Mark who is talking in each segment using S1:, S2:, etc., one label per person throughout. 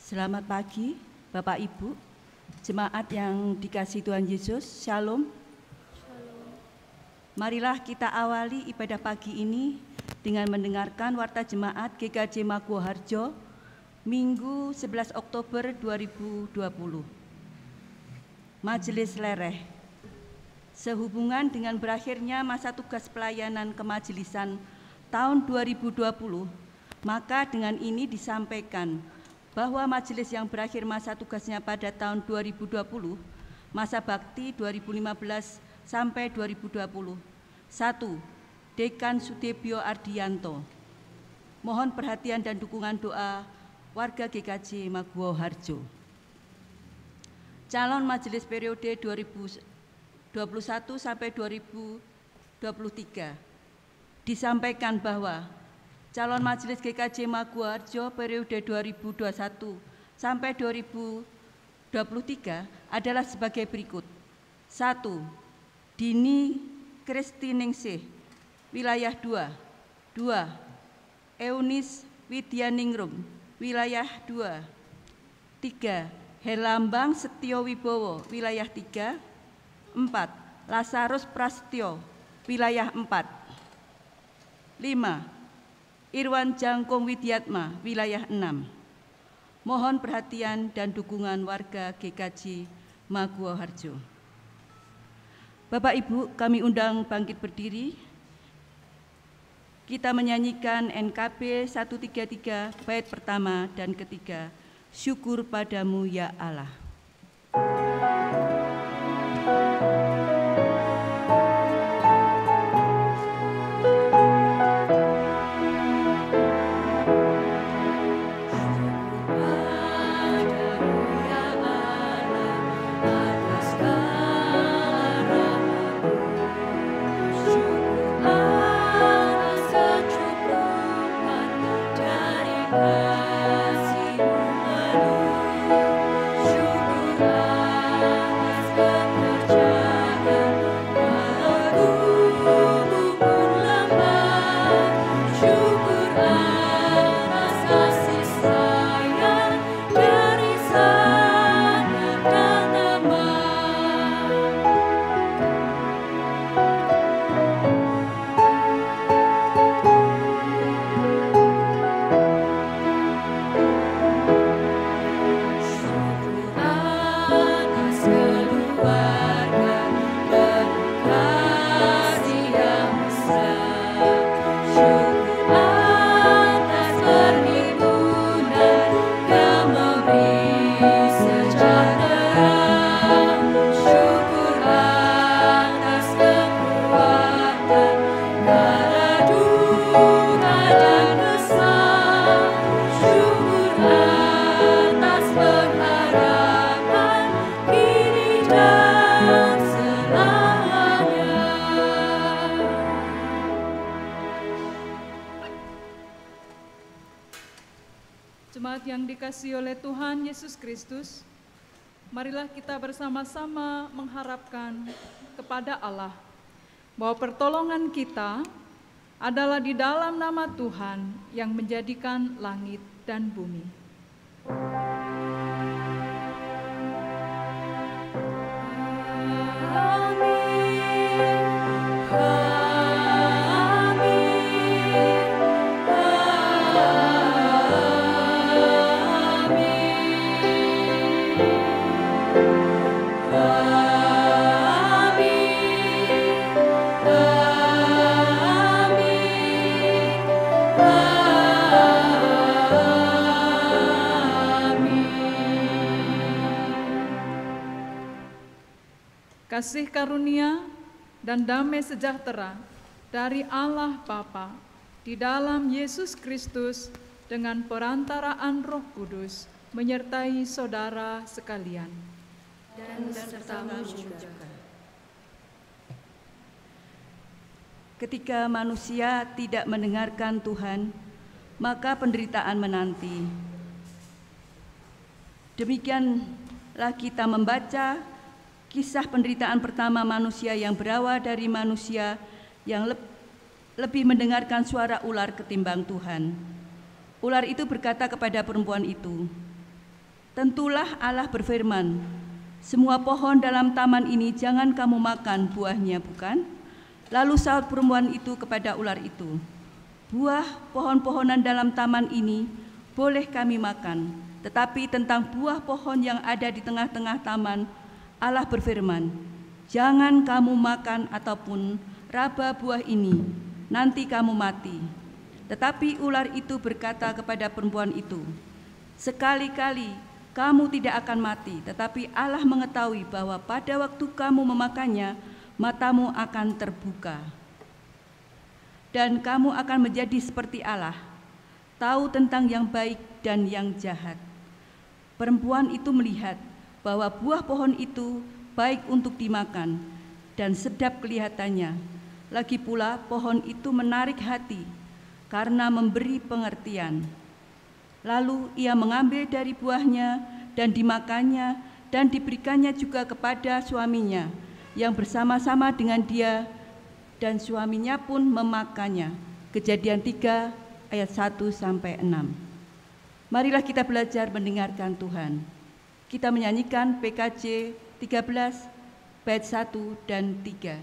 S1: Selamat pagi, Bapak Ibu, jemaat yang dikasihi Tuhan Yesus, Shalom. Marilah kita awali ibadah pagi ini dengan mendengarkan warta jemaat GKJ Maguwoharjo, Minggu 11 Oktober 2020. Majelis Lereh. Sehubungan dengan berakhirnya masa tugas pelayanan kemajelisan tahun 2020, maka dengan ini disampaikan bahwa majelis yang berakhir masa tugasnya pada tahun 2020, masa bakti 2015 sampai 2020. 1. Dekan Sudebyo Ardianto. Mohon perhatian dan dukungan doa warga GKJ Maguwoharjo. Calon majelis periode 2021 sampai 2023. Disampaikan bahwa calon majelis GKJ Maguwoharjo periode 2021 sampai 2023 adalah sebagai berikut. 1. Dini Kristiningsih, wilayah 2. 2. Eunis Widyaningrum, wilayah 2. 3. Herlambang Setio Wibowo, wilayah 3. 4. Lazarus Prasetyo, wilayah 4. 5. Irwan Jangkung Widyatma, wilayah 6. Mohon perhatian dan dukungan warga GKJ Maguwoharjo. Bapak Ibu, kami undang bangkit berdiri. Kita menyanyikan NKB 133 bait pertama dan ketiga, Syukur Padamu ya Allah.
S2: Jemaat yang dikasihi oleh Tuhan Yesus Kristus, marilah kita bersama-sama mengharapkan kepada Allah bahwa pertolongan kita adalah di dalam nama Tuhan yang menjadikan langit dan bumi. Kasih karunia dan damai sejahtera dari Allah Bapa di dalam Yesus Kristus dengan perantaraan Roh Kudus menyertai saudara sekalian.
S1: Dan besertamu juga. Ketika manusia tidak mendengarkan Tuhan, maka penderitaan menanti. Demikianlah kita membaca kisah penderitaan pertama manusia yang berawal dari manusia yang lebih mendengarkan suara ular ketimbang Tuhan. Ular itu berkata kepada perempuan itu, Tentulah Allah berfirman, semua pohon dalam taman ini jangan kamu makan buahnya, bukan? Lalu sahut perempuan itu kepada ular itu, buah pohon-pohonan dalam taman ini boleh kami makan, tetapi tentang buah pohon yang ada di tengah-tengah taman, Allah berfirman, jangan kamu makan ataupun raba buah ini, nanti kamu mati. Tetapi ular itu berkata kepada perempuan itu, sekali-kali kamu tidak akan mati, tetapi Allah mengetahui bahwa pada waktu kamu memakannya, matamu akan terbuka. Dan kamu akan menjadi seperti Allah, tahu tentang yang baik dan yang jahat. Perempuan itu melihat bahwa buah pohon itu baik untuk dimakan dan sedap kelihatannya. Lagi pula pohon itu menarik hati karena memberi pengertian. Lalu ia mengambil dari buahnya dan dimakannya dan diberikannya juga kepada suaminya yang bersama-sama dengan dia, dan suaminya pun memakannya. Kejadian 3 ayat 1-6. Marilah kita belajar mendengarkan Tuhan. Kita menyanyikan PKJ 13 bait 1 dan 3.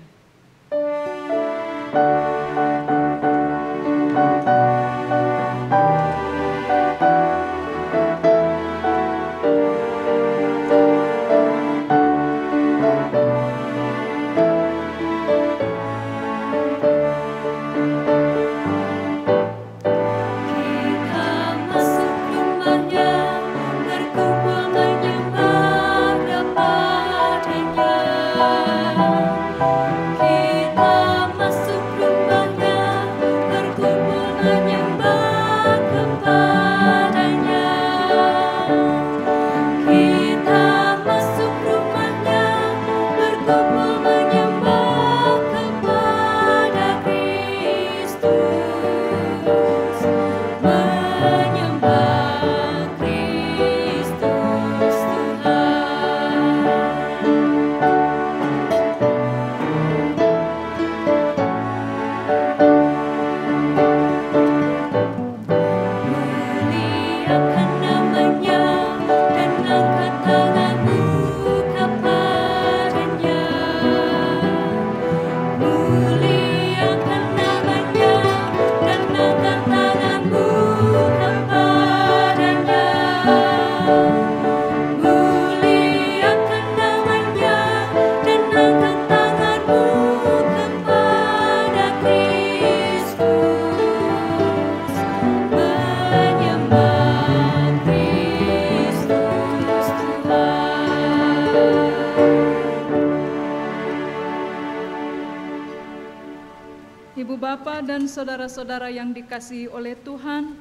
S2: Ibu Bapa dan saudara-saudara yang dikasihi oleh Tuhan,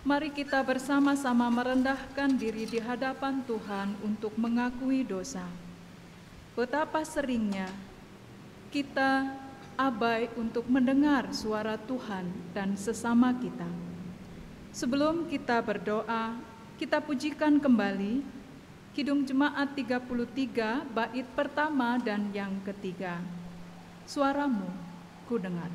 S2: mari kita bersama-sama merendahkan diri di hadapan Tuhan untuk mengakui dosa. Betapa seringnya kita abai untuk mendengar suara Tuhan dan sesama kita. Sebelum kita berdoa, kita pujikan kembali Kidung Jemaat 33 bait pertama dan yang ketiga. Suaramu ku dengar.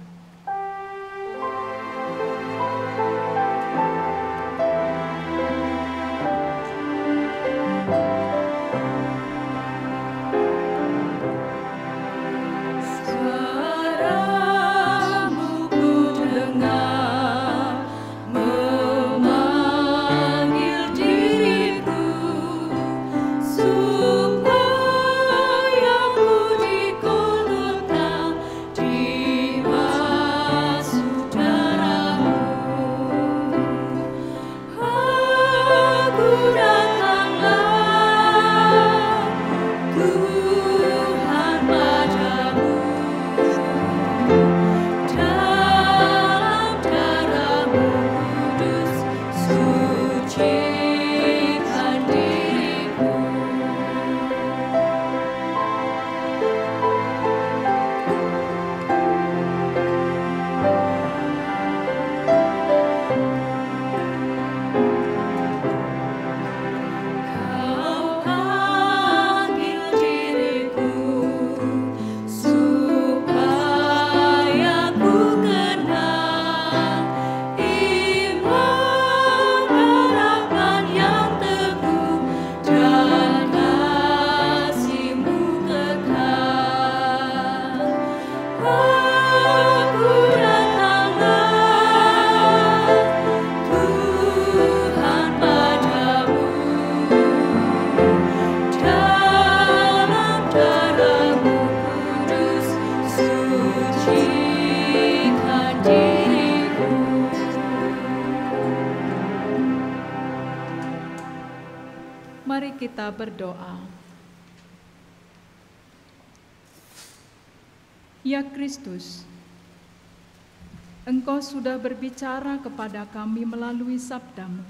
S3: Supaya ku dikonota di
S2: Mari kita berdoa. Ya Kristus, Engkau sudah berbicara kepada kami melalui sabda-Mu.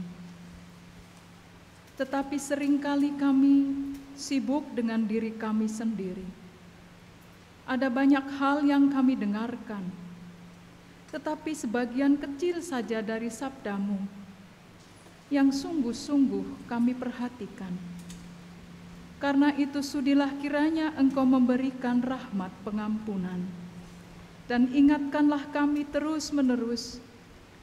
S2: Tetapi seringkali kami sibuk dengan diri kami sendiri. Ada banyak hal yang kami dengarkan, tetapi sebagian kecil saja dari sabda-Mu yang sungguh-sungguh kami perhatikan. Karena itu sudilah kiranya Engkau memberikan rahmat pengampunan, dan ingatkanlah kami terus-menerus,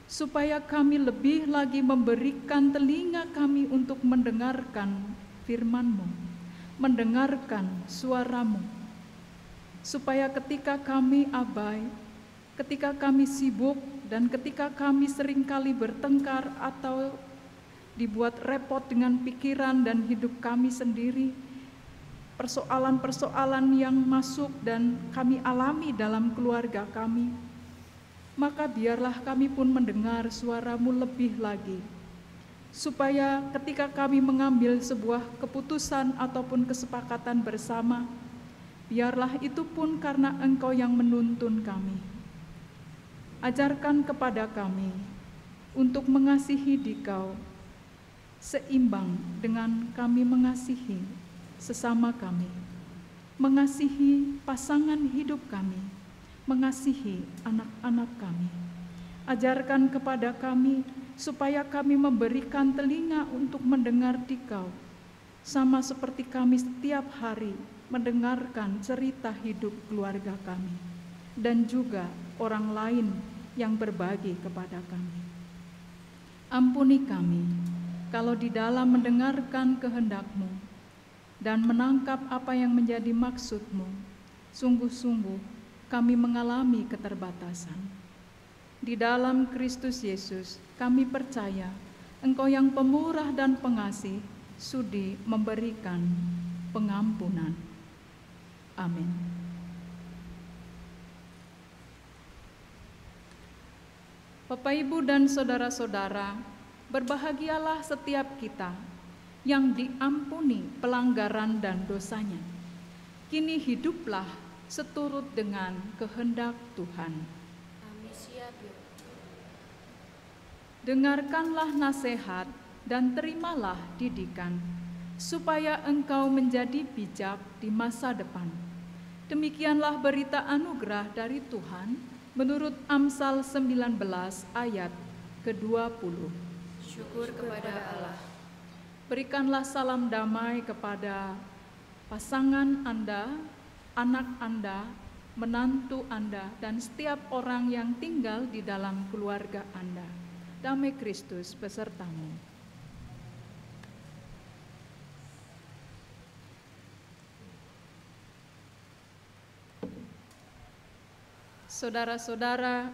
S2: supaya kami lebih lagi memberikan telinga kami untuk mendengarkan firman-Mu, mendengarkan suara-Mu, supaya ketika kami abai, ketika kami sibuk, dan ketika kami seringkali bertengkar atau dibuat repot dengan pikiran dan hidup kami sendiri, persoalan-persoalan yang masuk dan kami alami dalam keluarga kami, maka biarlah kami pun mendengar suara-Mu lebih lagi, supaya ketika kami mengambil sebuah keputusan ataupun kesepakatan bersama, biarlah itu pun karena Engkau yang menuntun kami. Ajarkan kepada kami untuk mengasihi Dikau seimbang dengan kami mengasihi sesama kami, mengasihi pasangan hidup kami, mengasihi anak-anak kami. Ajarkan kepada kami supaya kami memberikan telinga untuk mendengar Dikau, sama seperti kami setiap hari mendengarkan cerita hidup keluarga kami, dan juga orang lain yang berbagi kepada kami. Ampuni kami kalau di dalam mendengarkan kehendak-Mu dan menangkap apa yang menjadi maksud-Mu, sungguh-sungguh kami mengalami keterbatasan. Di dalam Kristus Yesus kami percaya Engkau yang pemurah dan pengasih sudi memberikan pengampunan. Amin. Bapak, Ibu, dan saudara-saudara, berbahagialah setiap kita yang diampuni pelanggaran dan dosanya. Kini hiduplah seturut dengan kehendak Tuhan. Dengarkanlah nasihat dan terimalah didikan, supaya engkau menjadi bijak di masa depan. Demikianlah berita anugerah dari Tuhan menurut Amsal 19 ayat ke-20.
S3: Syukur kepada Allah.
S2: Berikanlah salam damai kepada pasangan Anda, anak Anda, menantu Anda, dan setiap orang yang tinggal di dalam keluarga Anda. Damai Kristus besertamu. Saudara-saudara,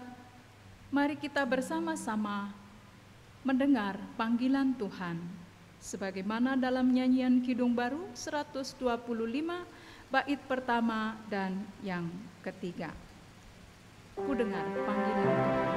S2: mari kita bersama-sama mendengar panggilan Tuhan, sebagaimana dalam nyanyian Kidung Baru 125, bait pertama dan yang ketiga. Ku dengar panggilan Tuhan.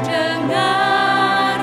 S3: Dengar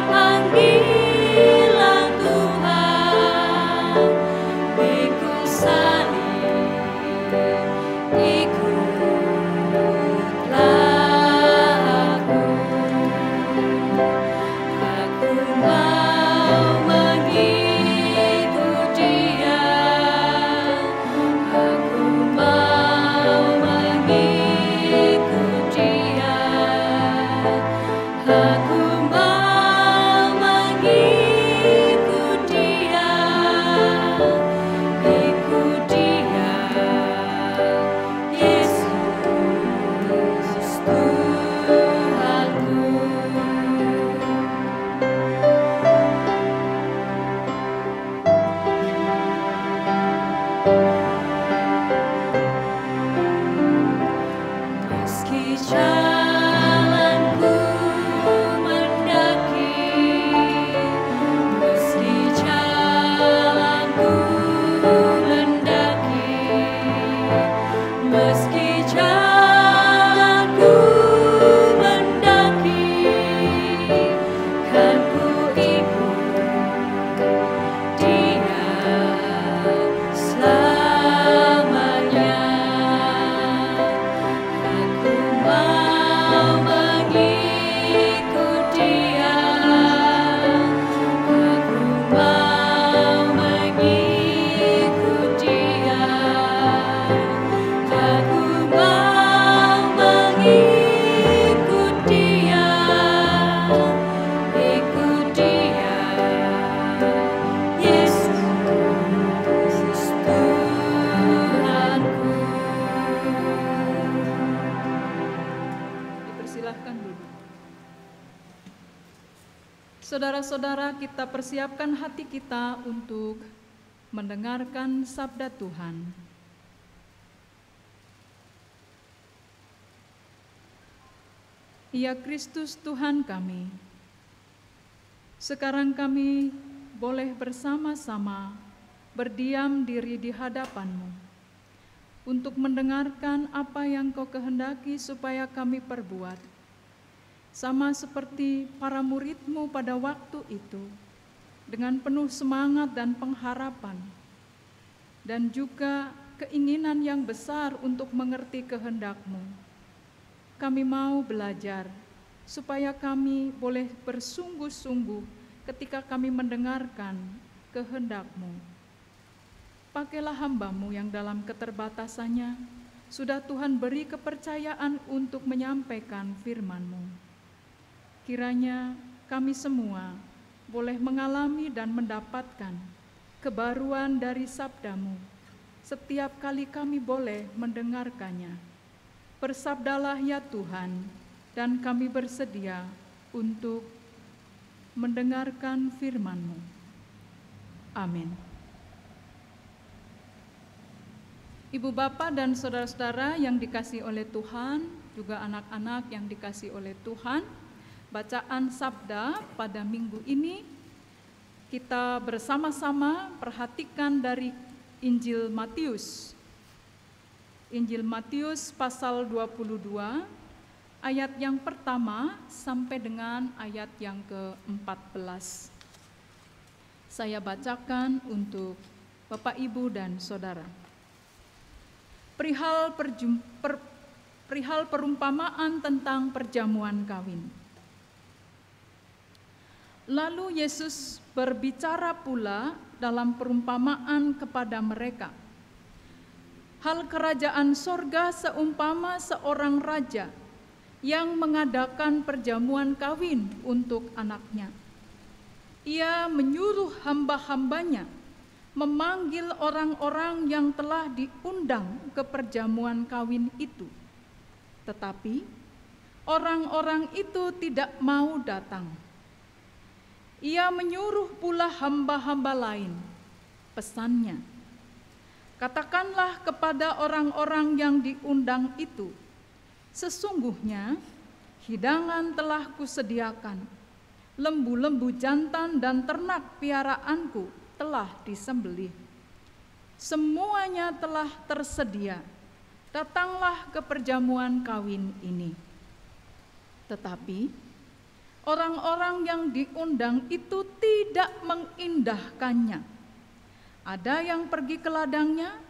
S2: Saudara-saudara, kita persiapkan hati kita untuk mendengarkan sabda Tuhan. Ya Kristus Tuhan kami, sekarang kami boleh bersama-sama berdiam diri di hadapan-Mu untuk mendengarkan apa yang Kau kehendaki supaya kami perbuat. Sama seperti para murid-Mu pada waktu itu, dengan penuh semangat dan pengharapan, dan juga keinginan yang besar untuk mengerti kehendak-Mu. Kami mau belajar, supaya kami boleh bersungguh-sungguh ketika kami mendengarkan kehendak-Mu. Pakailah hamba-Mu yang dalam keterbatasannya, sudah Tuhan beri kepercayaan untuk menyampaikan firman-Mu. Kiranya kami semua boleh mengalami dan mendapatkan kebaruan dari sabda-Mu setiap kali kami boleh mendengarkannya. Bersabdalah ya Tuhan, dan kami bersedia untuk mendengarkan firman-Mu. Amin. Ibu bapak dan saudara-saudara yang dikasihi oleh Tuhan, juga anak-anak yang dikasihi oleh Tuhan, bacaan sabda pada minggu ini kita bersama-sama perhatikan dari Injil Matius. Injil Matius pasal 22, ayat yang pertama sampai dengan ayat yang ke-14. Saya bacakan untuk Bapak, Ibu, dan Saudara. Perihal perumpamaan tentang perjamuan kawin. Lalu Yesus berbicara pula dalam perumpamaan kepada mereka. Hal kerajaan sorga seumpama seorang raja yang mengadakan perjamuan kawin untuk anaknya. Ia menyuruh hamba-hambanya memanggil orang-orang yang telah diundang ke perjamuan kawin itu. Tetapi orang-orang itu tidak mau datang. Ia menyuruh pula hamba-hamba lain. Pesannya, katakanlah kepada orang-orang yang diundang itu, sesungguhnya hidangan telah kusediakan, lembu-lembu jantan dan ternak piaraanku telah disembelih. Semuanya telah tersedia, datanglah ke perjamuan kawin ini. Tetapi orang-orang yang diundang itu tidak mengindahkannya. Ada yang pergi ke ladangnya,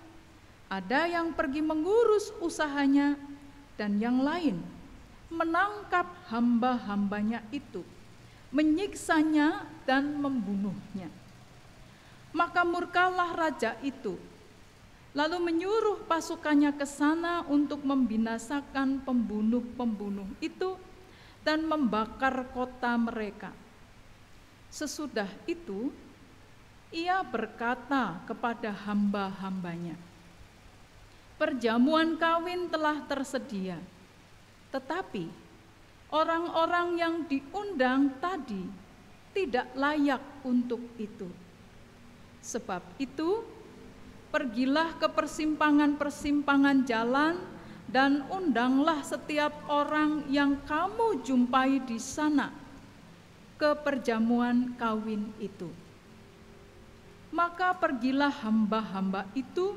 S2: ada yang pergi mengurus usahanya, dan yang lain menangkap hamba-hambanya itu, menyiksanya dan membunuhnya. Maka murkalah raja itu, lalu menyuruh pasukannya ke sana untuk membinasakan pembunuh-pembunuh itu dan membakar kota mereka. Sesudah itu, ia berkata kepada hamba-hambanya, perjamuan kawin telah tersedia, tetapi orang-orang yang diundang tadi tidak layak untuk itu. Sebab itu, pergilah ke persimpangan-persimpangan jalan dan undanglah setiap orang yang kamu jumpai di sana ke perjamuan kawin itu. Maka pergilah hamba-hamba itu,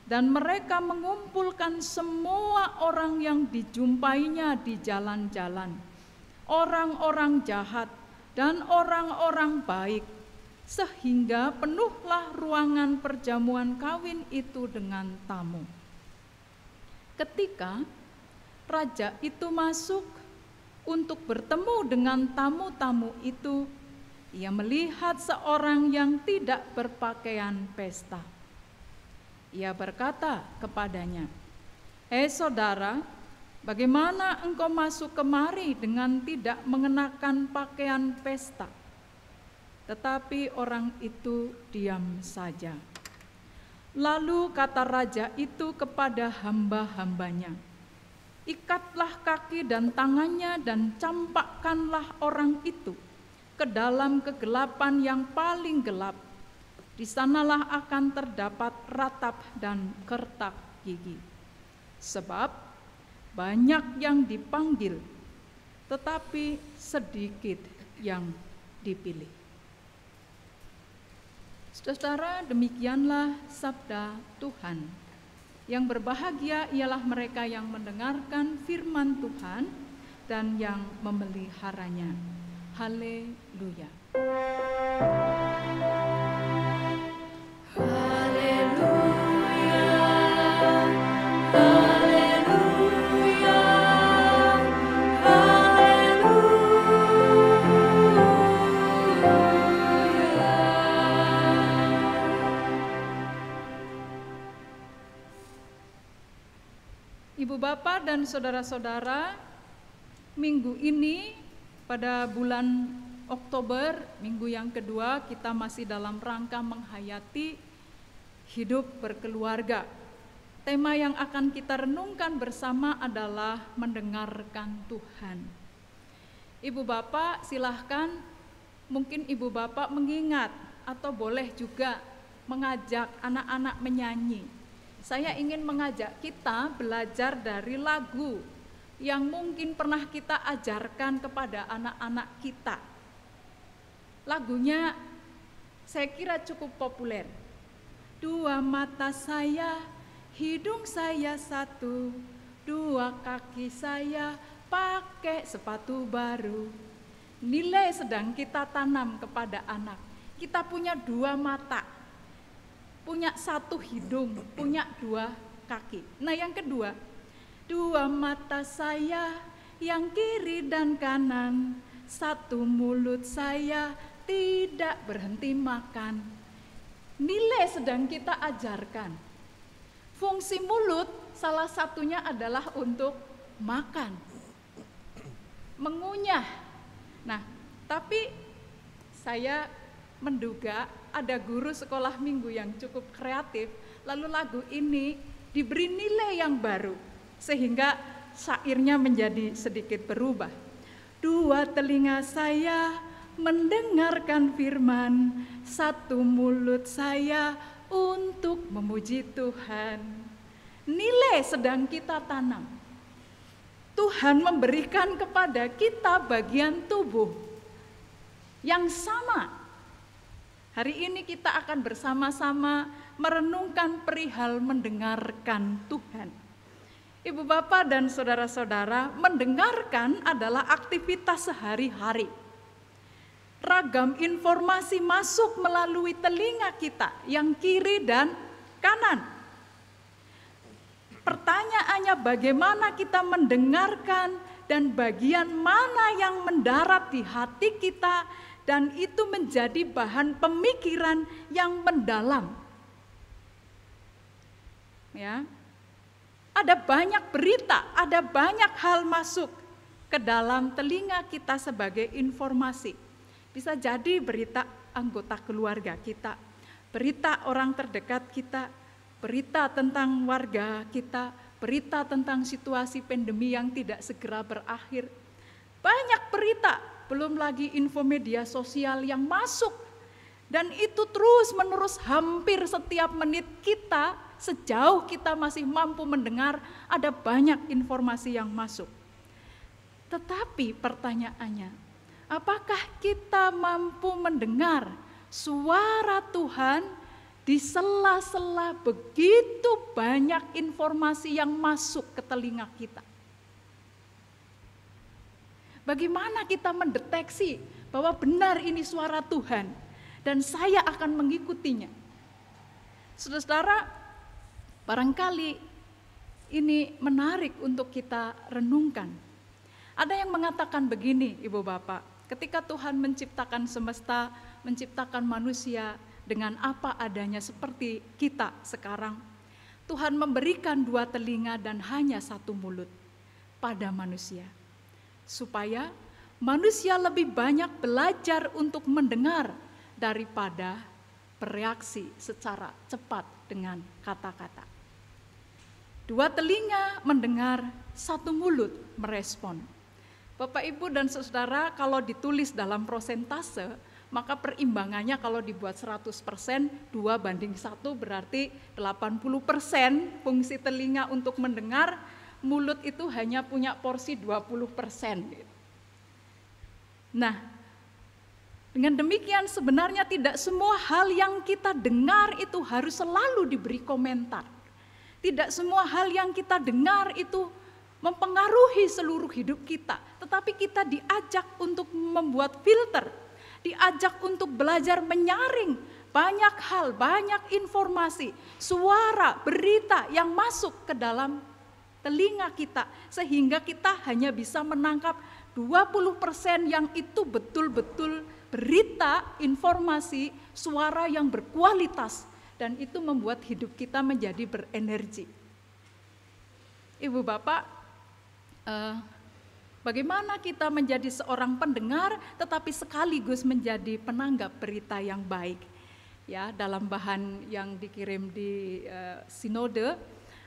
S2: dan mereka mengumpulkan semua orang yang dijumpainya di jalan-jalan, orang-orang jahat dan orang-orang baik, sehingga penuhlah ruangan perjamuan kawin itu dengan tamu. Ketika raja itu masuk untuk bertemu dengan tamu-tamu itu, ia melihat seorang yang tidak berpakaian pesta. Ia berkata kepadanya, "Hei saudara, bagaimana engkau masuk kemari dengan tidak mengenakan pakaian pesta?" Tetapi orang itu diam saja. Lalu kata raja itu kepada hamba-hambanya, "Ikatlah kaki dan tangannya dan campakkanlah orang itu ke dalam kegelapan yang paling gelap. Di sanalah akan terdapat ratap dan kertak gigi. Sebab banyak yang dipanggil, tetapi sedikit yang dipilih. Saudara, demikianlah sabda Tuhan. Yang berbahagia ialah mereka yang mendengarkan firman Tuhan dan yang memeliharanya. Haleluya. Ibu bapak dan saudara-saudara, minggu ini pada bulan Oktober, minggu yang kedua, kita masih dalam rangka menghayati hidup berkeluarga. Tema yang akan kita renungkan bersama adalah mendengarkan Tuhan. Ibu bapak silahkan, mungkin ibu bapak mengingat atau boleh juga mengajak anak-anak menyanyi. Saya ingin mengajak kita belajar dari lagu yang mungkin pernah kita ajarkan kepada anak-anak kita. Lagunya saya kira cukup populer. Dua mata saya, hidung saya satu, dua kaki saya pakai sepatu baru. Nilai sedang kita tanam kepada anak. Kita punya dua mata, punya satu hidung, punya dua kaki. Nah yang kedua, dua mata saya yang kiri dan kanan, satu mulut saya tidak berhenti makan. Nilai sedang kita ajarkan. Fungsi mulut salah satunya adalah untuk makan, mengunyah. Nah, tapi saya menduga ada guru sekolah minggu yang cukup kreatif, lalu lagu ini diberi nilai yang baru, sehingga syairnya menjadi sedikit berubah. Dua telinga saya mendengarkan firman, satu mulut saya untuk memuji Tuhan. Nilai sedang kita tanam. Tuhan memberikan kepada kita bagian tubuh yang sama. Hari ini kita akan bersama-sama merenungkan perihal mendengarkan Tuhan. Ibu bapak dan saudara-saudara, mendengarkan adalah aktivitas sehari-hari. Ragam informasi masuk melalui telinga kita yang kiri dan kanan. Pertanyaannya bagaimana kita mendengarkan dan bagian mana yang mendarat di hati kita dan itu menjadi bahan pemikiran yang mendalam. Ya. Ada banyak berita, ada banyak hal masuk ke dalam telinga kita sebagai informasi. Bisa jadi berita anggota keluarga kita, berita orang terdekat kita, berita tentang warga kita, berita tentang situasi pandemi yang tidak segera berakhir. Banyak berita, belum lagi info media sosial yang masuk. Dan itu terus-menerus hampir setiap menit kita, sejauh kita masih mampu mendengar, ada banyak informasi yang masuk. Tetapi pertanyaannya, apakah kita mampu mendengar suara Tuhan di sela-sela begitu banyak informasi yang masuk ke telinga kita? Bagaimana kita mendeteksi bahwa benar ini suara Tuhan dan saya akan mengikutinya? Saudara-saudara, barangkali ini menarik untuk kita renungkan. Ada yang mengatakan begini, Ibu Bapak, ketika Tuhan menciptakan semesta, menciptakan manusia dengan apa adanya seperti kita sekarang, Tuhan memberikan dua telinga dan hanya satu mulut pada manusia, supaya manusia lebih banyak belajar untuk mendengar daripada bereaksi secara cepat dengan kata-kata. Dua telinga mendengar, satu mulut merespon. Bapak, Ibu, dan Saudara, kalau ditulis dalam prosentase, maka perimbangannya kalau dibuat 100%, 2:1 berarti 80% fungsi telinga untuk mendengar, mulut itu hanya punya porsi 20%. Nah, dengan demikian sebenarnya tidak semua hal yang kita dengar itu harus selalu diberi komentar. Tidak semua hal yang kita dengar itu mempengaruhi seluruh hidup kita, tetapi kita diajak untuk membuat filter, diajak untuk belajar menyaring banyak hal, banyak informasi, suara, berita yang masuk ke dalam telinga kita, sehingga kita hanya bisa menangkap 20% yang itu betul-betul berita, informasi, suara yang berkualitas, dan itu membuat hidup kita menjadi berenergi. Ibu Bapak, bagaimana kita menjadi seorang pendengar tetapi sekaligus menjadi penanggap berita yang baik? Ya, dalam bahan yang dikirim di sinode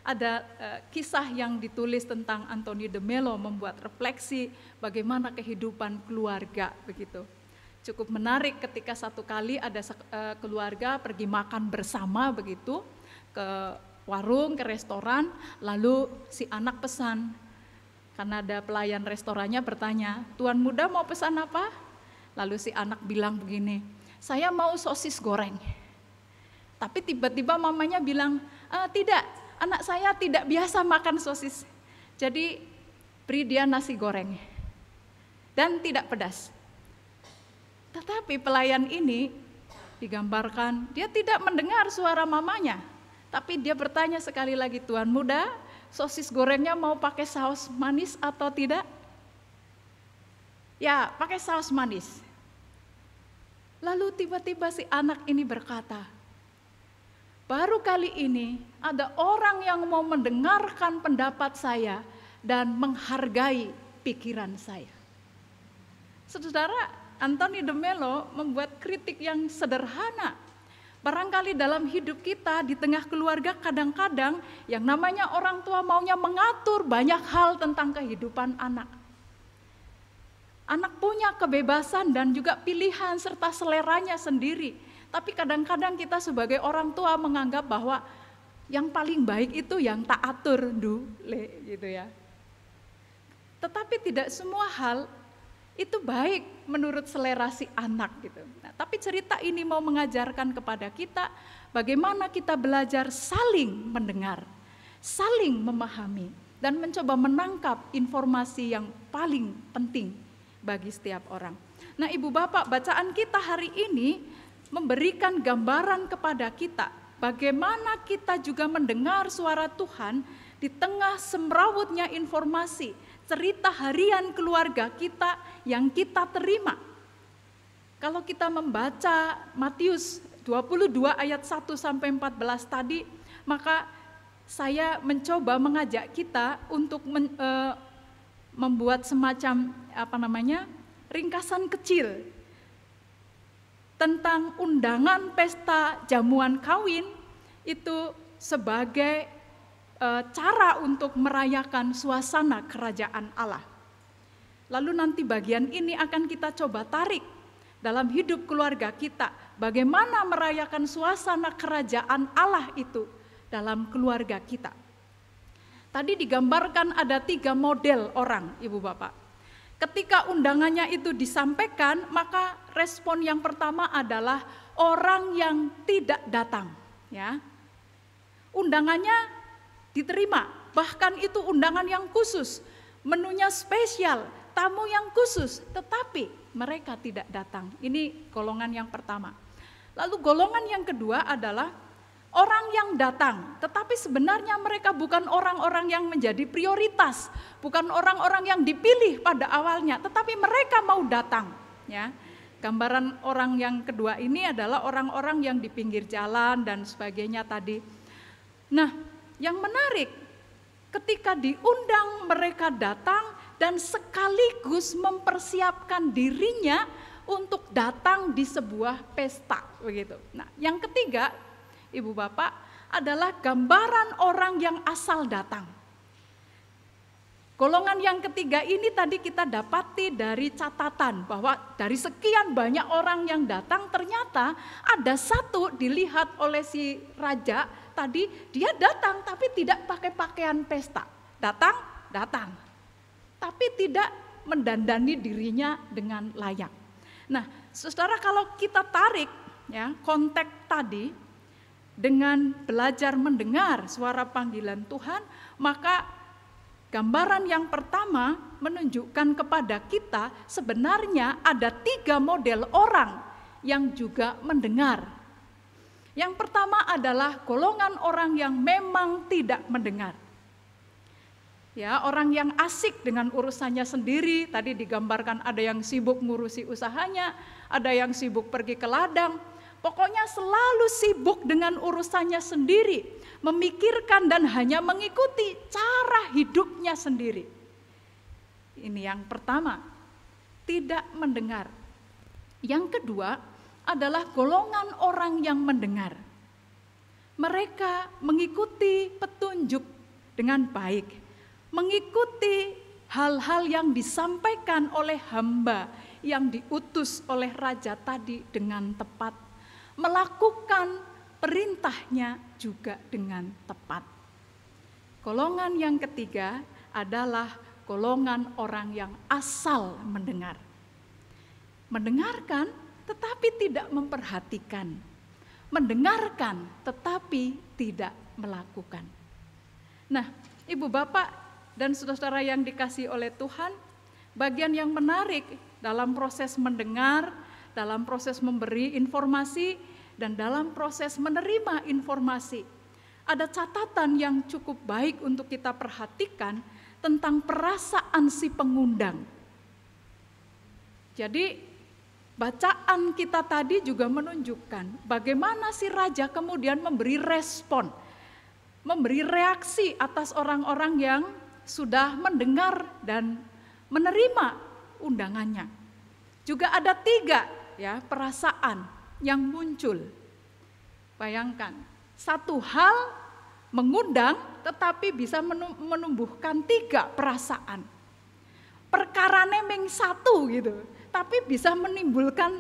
S2: ada kisah yang ditulis tentang Anthony de Mello membuat refleksi bagaimana kehidupan keluarga begitu. Cukup menarik ketika satu kali ada keluarga pergi makan bersama begitu ke warung, ke restoran, lalu si anak pesan. Karena ada pelayan restorannya bertanya, "Tuan muda mau pesan apa?" Lalu si anak bilang begini, "Saya mau sosis goreng." Tapi tiba-tiba mamanya bilang, "Tidak, anak saya tidak biasa makan sosis. Jadi beri dia nasi goreng dan tidak pedas." Tetapi pelayan ini digambarkan dia tidak mendengar suara mamanya, tapi dia bertanya sekali lagi, "Tuan muda, sosis gorengnya mau pakai saus manis atau tidak?" "Ya, pakai saus manis." Lalu tiba-tiba si anak ini berkata, "Baru kali ini ada orang yang mau mendengarkan pendapat saya dan menghargai pikiran saya." Saudara, Anthony de Mello membuat kritik yang sederhana. Barangkali dalam hidup kita di tengah keluarga kadang-kadang yang namanya orang tua maunya mengatur banyak hal tentang kehidupan anak. Anak punya kebebasan dan juga pilihan serta seleranya sendiri. Tapi kadang-kadang kita sebagai orang tua menganggap bahwa yang paling baik itu yang tak atur dulu gitu ya. Tetapi tidak semua hal itu baik menurut selera si anak gitu. Nah, tapi cerita ini mau mengajarkan kepada kita bagaimana kita belajar saling mendengar, saling memahami, dan mencoba menangkap informasi yang paling penting bagi setiap orang. Nah, Ibu Bapak, bacaan kita hari ini memberikan gambaran kepada kita bagaimana kita juga mendengar suara Tuhan di tengah semrawutnya informasi, cerita harian keluarga kita yang kita terima. Kalau kita membaca Matius 22 ayat 1 sampai 14 tadi, maka saya mencoba mengajak kita untuk membuat semacam ringkasan kecil tentang undangan pesta jamuan kawin itu sebagai cara untuk merayakan suasana kerajaan Allah. Lalu nanti bagian ini akan kita coba tarik dalam hidup keluarga kita. Bagaimana merayakan suasana kerajaan Allah itu dalam keluarga kita. Tadi digambarkan ada 3 model orang, Ibu Bapak. Ketika undangannya itu disampaikan, maka respon yang pertama adalah orang yang tidak datang. Ya. Undangannya diterima, bahkan itu undangan yang khusus, menunya spesial, tamu yang khusus, tetapi mereka tidak datang. Ini golongan yang pertama. Lalu golongan yang kedua adalah orang yang datang, tetapi sebenarnya mereka bukan orang-orang yang menjadi prioritas, bukan orang-orang yang dipilih pada awalnya, tetapi mereka mau datang. Ya, gambaran orang yang kedua ini adalah orang-orang yang di pinggir jalan dan sebagainya tadi. Nah, yang menarik, ketika diundang mereka datang dan sekaligus mempersiapkan dirinya untuk datang di sebuah pesta, begitu. Nah, yang ketiga, Ibu Bapak, adalah gambaran orang yang asal datang. golongan yang ketiga ini tadi kita dapati dari catatan bahwa dari sekian banyak orang yang datang ternyata ada satu dilihat oleh si raja tadi, dia datang tapi tidak pakai pakaian pesta. Datang, tapi tidak mendandani dirinya dengan layak. Nah, saudara, kalau kita tarik ya konteks tadi dengan belajar mendengar suara panggilan Tuhan, maka gambaran yang pertama menunjukkan kepada kita sebenarnya ada 3 model orang yang juga mendengar. Yang pertama adalah golongan orang yang memang tidak mendengar. Ya, orang yang asik dengan urusannya sendiri, tadi digambarkan ada yang sibuk ngurusi usahanya, ada yang sibuk pergi ke ladang, pokoknya selalu sibuk dengan urusannya sendiri, memikirkan dan hanya mengikuti cara hidupnya sendiri. Ini yang pertama, tidak mendengar. Yang kedua adalah golongan orang yang mendengar. Mereka mengikuti petunjuk dengan baik, mengikuti hal-hal yang disampaikan oleh hamba yang diutus oleh raja tadi dengan tepat, melakukan perintahnya juga dengan tepat. Golongan yang ketiga adalah golongan orang yang asal mendengar. Mendengarkan tetapi tidak memperhatikan. Mendengarkan tetapi tidak melakukan. Nah, Ibu Bapak dan saudara-saudara yang dikasihi oleh Tuhan, bagian yang menarik dalam proses mendengar, dalam proses memberi informasi, dan dalam proses menerima informasi, ada catatan yang cukup baik untuk kita perhatikan tentang perasaan si pengundang. Jadi bacaan kita tadi juga menunjukkan bagaimana si raja kemudian memberi respon, memberi reaksi atas orang-orang yang sudah mendengar dan menerima undangannya. Juga ada 3 ya perasaan yang muncul. Bayangkan, satu hal mengundang tetapi bisa menumbuhkan 3 perasaan. Perkara nemeng satu gitu, tapi bisa menimbulkan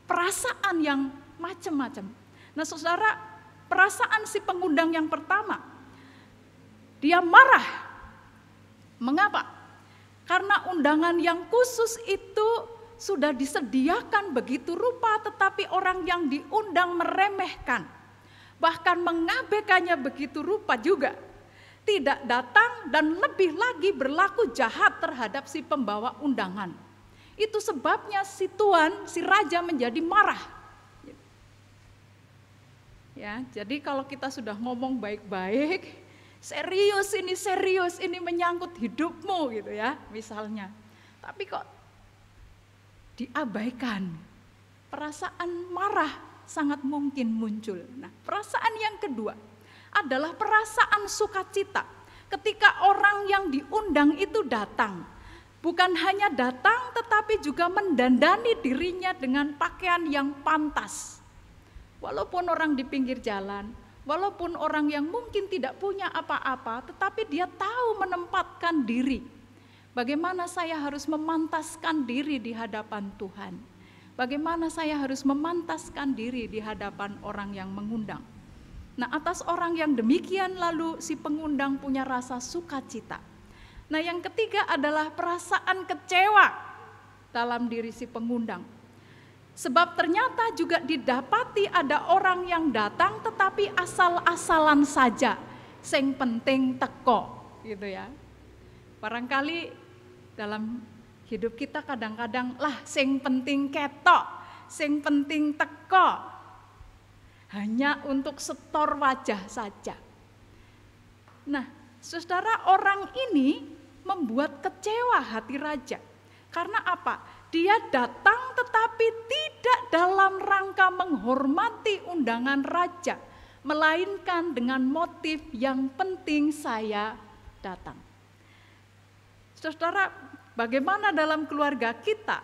S2: perasaan yang macam-macam. Nah, saudara, perasaan si pengundang yang pertama, dia marah. Mengapa? Karena undangan yang khusus itu sudah disediakan begitu rupa, tetapi orang yang diundang meremehkan, bahkan mengabaikannya begitu rupa juga. Tidak datang dan lebih lagi berlaku jahat terhadap si pembawa undangan. Itu sebabnya si tuan, si raja menjadi marah. Ya, jadi kalau kita sudah ngomong baik-baik, serius ini menyangkut hidupmu gitu ya, misalnya. Tapi kok diabaikan, perasaan marah sangat mungkin muncul. Nah, perasaan yang kedua adalah perasaan sukacita. Ketika orang yang diundang itu datang, bukan hanya datang tetapi juga mendandani dirinya dengan pakaian yang pantas. Walaupun orang di pinggir jalan, walaupun orang yang mungkin tidak punya apa-apa, tetapi dia tahu menempatkan diri. Bagaimana saya harus memantaskan diri di hadapan Tuhan? Bagaimana saya harus memantaskan diri di hadapan orang yang mengundang? Nah, atas orang yang demikian lalu si pengundang punya rasa sukacita. Nah, yang ketiga adalah perasaan kecewa dalam diri si pengundang. Sebab ternyata juga didapati ada orang yang datang tetapi asal-asalan saja, sing penting teko, gitu ya. Barangkali dalam hidup kita kadang-kadang lah sing penting ketok, sing penting teko, hanya untuk setor wajah saja. Nah, saudara, orang ini membuat kecewa hati raja. Karena apa? Dia datang tetapi tidak dalam rangka menghormati undangan raja, melainkan dengan motif yang penting saya datang. Saudara, bagaimana dalam keluarga kita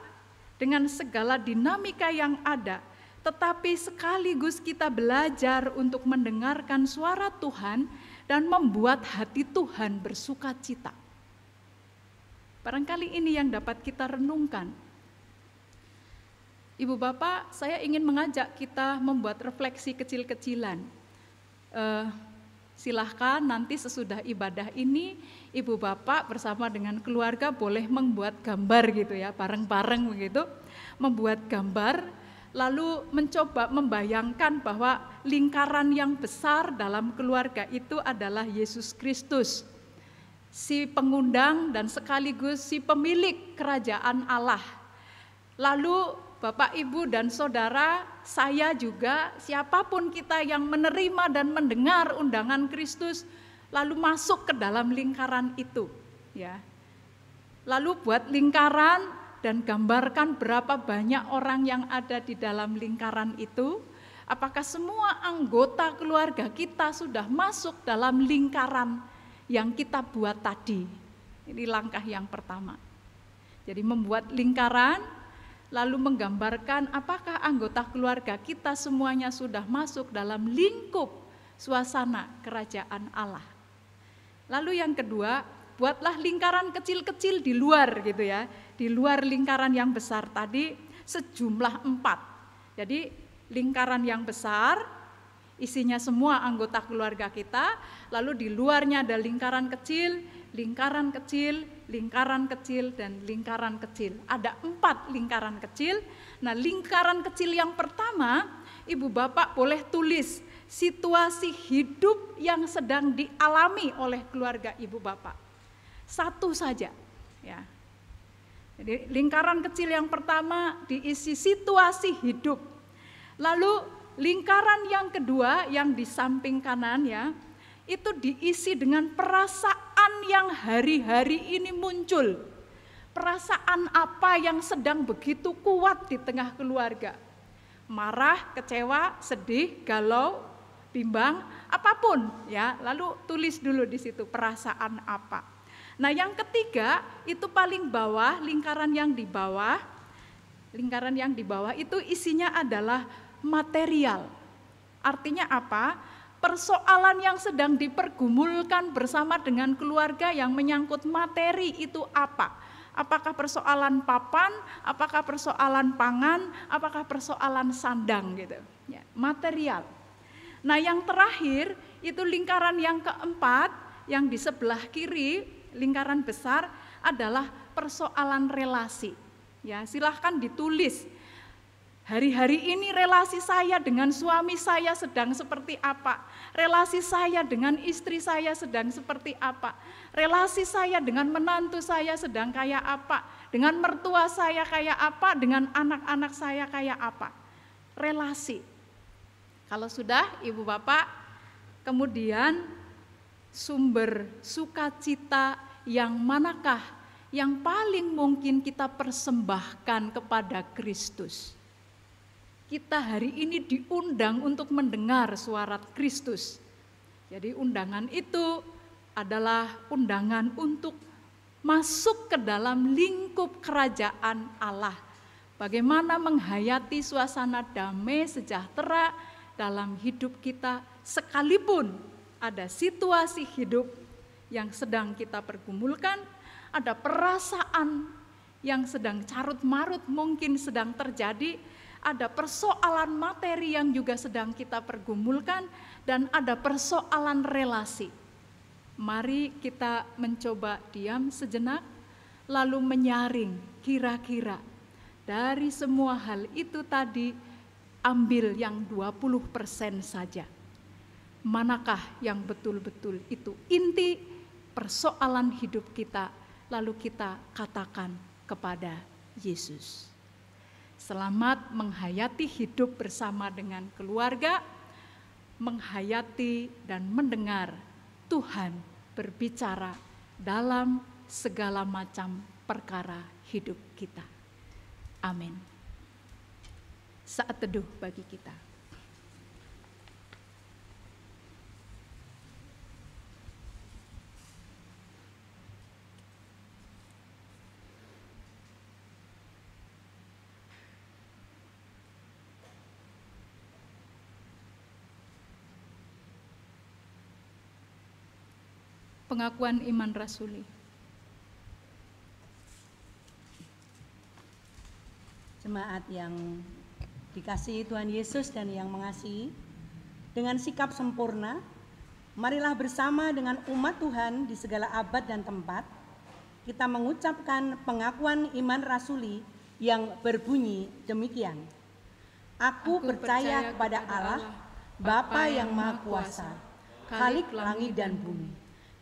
S2: dengan segala dinamika yang ada, tetapi sekaligus kita belajar untuk mendengarkan suara Tuhan dan membuat hati Tuhan bersukacita. Barangkali ini yang dapat kita renungkan. Ibu Bapak, saya ingin mengajak kita membuat refleksi kecil-kecilan. Silahkan nanti sesudah ibadah ini, Ibu Bapak bersama dengan keluarga boleh membuat gambar gitu ya, bareng-bareng begitu, membuat gambar, lalu mencoba membayangkan bahwa lingkaran yang besar dalam keluarga itu adalah Yesus Kristus, si pengundang dan sekaligus si pemilik kerajaan Allah. Lalu Bapak, Ibu, dan Saudara, saya juga, siapapun kita yang menerima dan mendengar undangan Kristus, lalu masuk ke dalam lingkaran itu. Ya. Lalu buat lingkaran dan gambarkan berapa banyak orang yang ada di dalam lingkaran itu. Apakah semua anggota keluarga kita sudah masuk dalam lingkaran yang kita buat tadi? Ini langkah yang pertama. Jadi membuat lingkaran, lalu menggambarkan apakah anggota keluarga kita semuanya sudah masuk dalam lingkup suasana kerajaan Allah. Lalu yang kedua, buatlah lingkaran kecil-kecil di luar gitu ya, di luar lingkaran yang besar tadi sejumlah 4. Jadi lingkaran yang besar isinya semua anggota keluarga kita, lalu di luarnya ada lingkaran kecil, lingkaran kecil, lingkaran kecil, dan lingkaran kecil. Ada 4 lingkaran kecil. Nah, lingkaran kecil yang pertama, Ibu Bapak boleh tulis situasi hidup yang sedang dialami oleh keluarga Ibu Bapak. Satu saja. Ya. Jadi lingkaran kecil yang pertama diisi situasi hidup. Lalu lingkaran yang kedua yang di samping kanan ya, itu diisi dengan perasaan yang hari-hari ini muncul. Perasaan apa yang sedang begitu kuat di tengah keluarga? Marah, kecewa, sedih, galau, bimbang, apapun ya. Lalu tulis dulu di situ perasaan apa. Nah, yang ketiga itu paling bawah, lingkaran yang di bawah. Lingkaran yang di bawah itu isinya adalah material. Artinya apa? Persoalan yang sedang dipergumulkan bersama dengan keluarga yang menyangkut materi itu apa? Apakah persoalan papan, apakah persoalan pangan, apakah persoalan sandang gitu. Ya, material. Nah, yang terakhir itu lingkaran yang keempat yang di sebelah kiri, lingkaran besar adalah persoalan relasi. Ya, silahkan ditulis. Hari-hari ini relasi saya dengan suami saya sedang seperti apa? Relasi saya dengan istri saya sedang seperti apa? Relasi saya dengan menantu saya sedang kayak apa? Dengan mertua saya kayak apa? Dengan anak-anak saya kayak apa? Relasi. Kalau sudah, Ibu Bapak, kemudian sumber sukacita yang manakah yang paling mungkin kita persembahkan kepada Kristus? Kita hari ini diundang untuk mendengar suara Kristus. Jadi undangan itu adalah undangan untuk masuk ke dalam lingkup kerajaan Allah. Bagaimana menghayati suasana damai sejahtera dalam hidup kita sekalipun ada situasi hidup yang sedang kita pergumulkan, ada perasaan yang sedang carut-marut mungkin sedang terjadi, ada persoalan materi yang juga sedang kita pergumulkan, dan ada persoalan relasi. Mari kita mencoba diam sejenak, lalu menyaring kira-kira dari semua hal itu tadi, ambil yang 20% saja. Manakah yang betul-betul itu inti persoalan hidup kita, lalu kita katakan kepada Yesus. Selamat menghayati hidup bersama dengan keluarga, menghayati dan mendengar Tuhan berbicara dalam segala macam perkara hidup kita. Amin. Saat teduh bagi kita. Pengakuan iman rasuli.
S4: Jemaat yang dikasihi Tuhan Yesus dan yang mengasihi, dengan sikap sempurna, marilah bersama dengan umat Tuhan di segala abad dan tempat, kita mengucapkan pengakuan iman rasuli yang berbunyi demikian. Aku percaya kepada Allah, Bapa yang Maha Kuasa, Khalik langit dan bumi,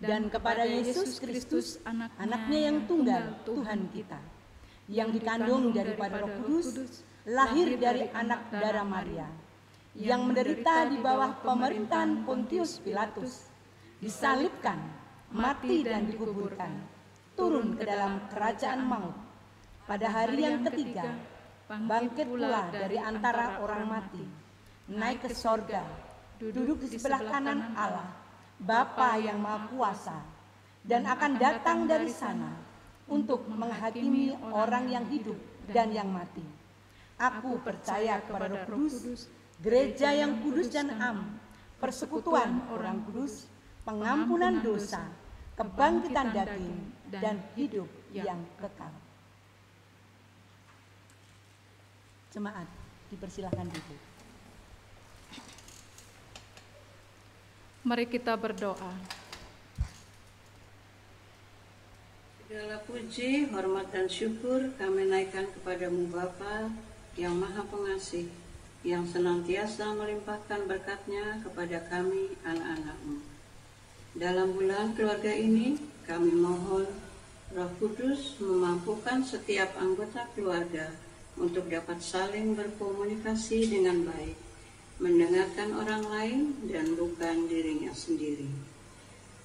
S4: dan kepada Yesus Kristus, anaknya yang tunggal, Tuhan kita, yang dikandung daripada Roh Kudus, lahir dari anak darah Maria, yang menderita di bawah pemerintahan Pontius Pilatus, disalibkan, mati dan dikuburkan, turun ke dalam kerajaan maut. Pada hari yang ketiga, bangkit pula dari antara orang mati, naik ke sorga, duduk di sebelah kanan Allah, Bapa yang Maha Kuasa, dan akan datang dari sana untuk menghakimi orang yang hidup dan yang mati. Aku percaya kepada Roh Kudus, gereja yang kudus dan am, persekutuan orang kudus, pengampunan dosa, kebangkitan daging, dan hidup yang kekal. Jemaat, dipersilakan duduk.
S2: Mari kita berdoa.
S5: Segala puji, hormat dan syukur kami naikkan kepadamu Bapa yang Maha Pengasih, yang senantiasa melimpahkan berkat-Nya kepada kami anak-anak-Mu. Dalam bulan keluarga ini, kami mohon Roh Kudus memampukan setiap anggota keluarga untuk dapat saling berkomunikasi dengan baik, mendengarkan orang lain dan bukan dirinya sendiri.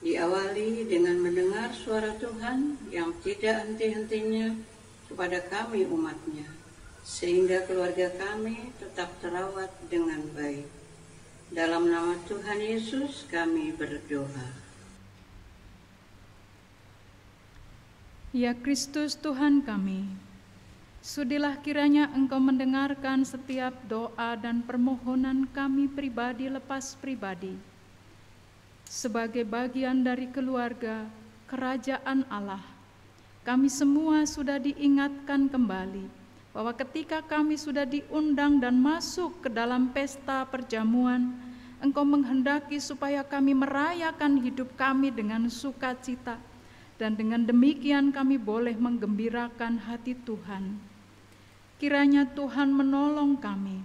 S5: Diawali dengan mendengar suara Tuhan yang tidak henti-hentinya kepada kami umat-Nya, sehingga keluarga kami tetap terawat dengan baik. Dalam nama Tuhan Yesus kami berdoa.
S2: Ya Kristus Tuhan kami, sudilah kiranya Engkau mendengarkan setiap doa dan permohonan kami pribadi lepas pribadi, sebagai bagian dari keluarga kerajaan Allah. Kami semua sudah diingatkan kembali bahwa ketika kami sudah diundang dan masuk ke dalam pesta perjamuan, Engkau menghendaki supaya kami merayakan hidup kami dengan sukacita, dan dengan demikian kami boleh menggembirakan hati Tuhan. Kiranya Tuhan menolong kami,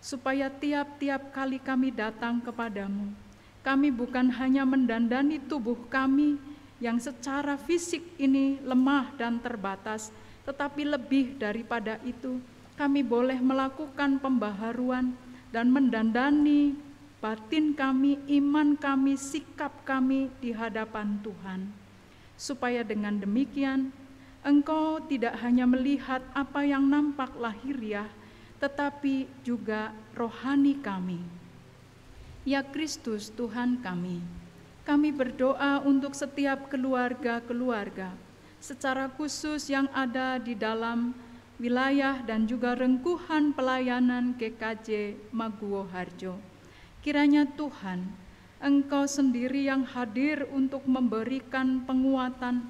S2: supaya tiap-tiap kali kami datang kepadamu, kami bukan hanya mendandani tubuh kami yang secara fisik ini lemah dan terbatas, tetapi lebih daripada itu, kami boleh melakukan pembaharuan dan mendandani batin kami, iman kami, sikap kami di hadapan Tuhan. Supaya dengan demikian, Engkau tidak hanya melihat apa yang nampak lahiriah, tetapi juga rohani kami. Ya Kristus Tuhan kami berdoa untuk setiap keluarga-keluarga, secara khusus yang ada di dalam wilayah dan juga rengkuhan pelayanan GKJ Maguwo Harjo. Kiranya Tuhan, Engkau sendiri yang hadir untuk memberikan penguatan,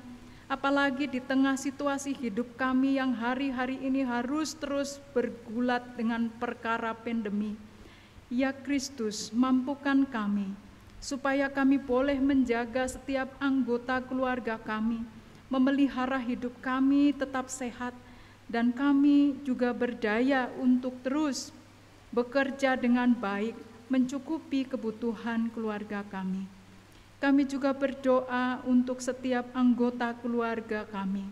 S2: apalagi di tengah situasi hidup kami yang hari-hari ini harus terus bergulat dengan perkara pandemi. Ya Kristus, mampukan kami, supaya kami boleh menjaga setiap anggota keluarga kami, memelihara hidup kami tetap sehat, dan kami juga berdaya untuk terus bekerja dengan baik, mencukupi kebutuhan keluarga kami. Kami juga berdoa untuk setiap anggota keluarga kami.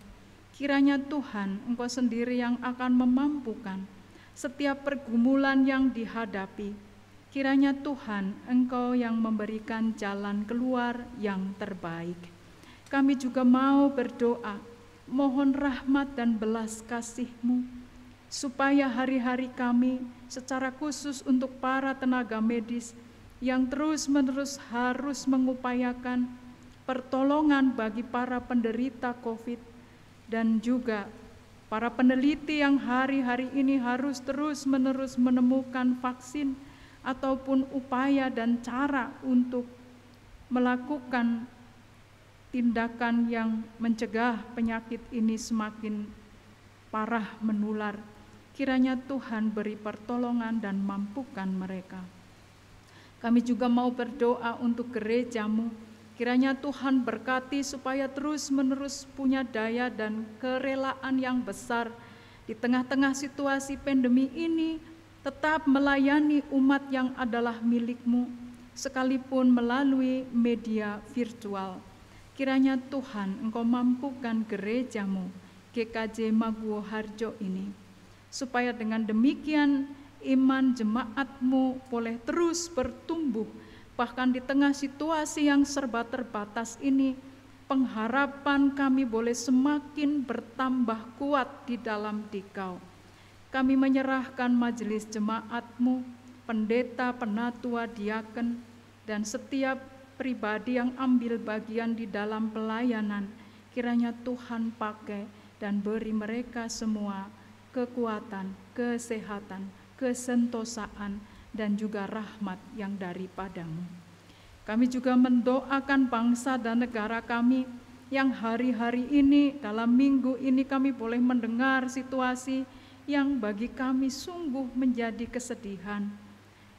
S2: Kiranya Tuhan, Engkau sendiri yang akan memampukan setiap pergumulan yang dihadapi. Kiranya Tuhan, Engkau yang memberikan jalan keluar yang terbaik. Kami juga mau berdoa, mohon rahmat dan belas kasih-Mu, supaya hari-hari kami secara khusus untuk para tenaga medis yang terus-menerus harus mengupayakan pertolongan bagi para penderita COVID, dan juga para peneliti yang hari-hari ini harus terus-menerus menemukan vaksin ataupun upaya dan cara untuk melakukan tindakan yang mencegah penyakit ini semakin parah menular. kiranya Tuhan beri pertolongan dan mampukan mereka. Kami juga mau berdoa untuk gerejamu, kiranya Tuhan berkati supaya terus-menerus punya daya dan kerelaan yang besar di tengah-tengah situasi pandemi ini, tetap melayani umat yang adalah milik-Mu, sekalipun melalui media virtual. Kiranya Tuhan Engkau mampukan gerejamu, GKJ Maguwo Harjo ini, supaya dengan demikian iman jemaat-Mu boleh terus bertumbuh, bahkan di tengah situasi yang serba terbatas ini, pengharapan kami boleh semakin bertambah kuat di dalam Dikau. Kami menyerahkan majelis jemaat-Mu, pendeta, penatua, diaken, dan setiap pribadi yang ambil bagian di dalam pelayanan, kiranya Tuhan pakai dan beri mereka semua kekuatan, kesehatan, kesentosaan, dan juga rahmat yang daripada-Mu. Kami juga mendoakan bangsa dan negara kami yang hari-hari ini, dalam minggu ini kami boleh mendengar situasi yang bagi kami sungguh menjadi kesedihan.